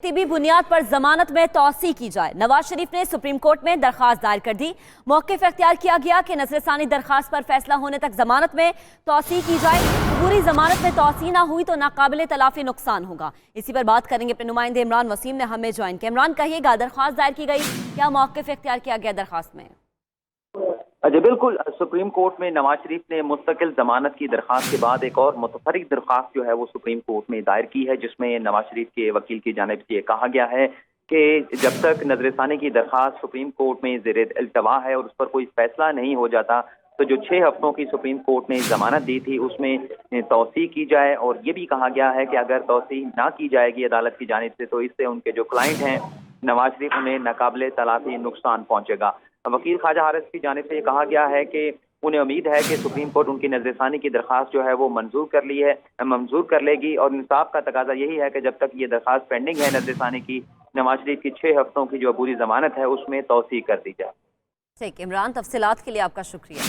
भी बुनियाद पर जमानत में तौसी की जाए। नवाज शरीफ ने सुप्रीम कोर्ट में दरखास्त दायर कर दी। मौक़िफ़ इख्तियार किया गया कि नज़रसानी दरखास्त पर फैसला होने तक जमानत में तौसी की जाए। पूरी जमानत में तौसी ना हुई तो नाकाबिले तलाफी नुकसान होगा। इसी पर बात करेंगे। अपने नुमाइंदे इमरान वसीम ने हमें ज्वाइन किया। इमरान, कहिएगा, दरखास्त दायर की गई, क्या मौक़िफ़ इख्तियार किया गया दरखास्त में? जी बिल्कुल, सुप्रीम कोर्ट में नवाज शरीफ ने मुस्तकिल जमानत की दरखास्त के बाद एक और मुतफरिक दरखास्त जो है वो सुप्रीम कोर्ट में दायर की है, जिसमें नवाज शरीफ के वकील की जानिब से ये कहा गया है कि जब तक नजरसानी की दरखास्त सुप्रीम कोर्ट में ज़ेर इल्तवा है और उस पर कोई फैसला नहीं हो जाता तो जो 6 हफ्तों की सुप्रीम कोर्ट ने जमानत दी थी उसमें तौसी की जाए। और ये भी कहा गया है कि अगर तौसी ना की जाएगी अदालत की जानिब से तो इससे उनके जो क्लाइंट हैं नवाज शरीफ, उन्हें नाकाबिले तलाफी नुकसान पहुंचेगा। वकील ख्वाजा हारिस की जानिब से ये कहा गया है कि उन्हें उम्मीद है कि सुप्रीम कोर्ट उनकी नजरसानी की दरखास्त जो है वो मंजूर कर लेगी। और इंसाफ का तकाजा यही है कि जब तक ये दरखास्त पेंडिंग है नजरसानी की, नवाज शरीफ की 6 हफ्तों की जो अबूरी जमानत है उसमें तौसीक कर दी जाए। ठीक, इमरान, तफसीलात के लिए आपका शुक्रिया।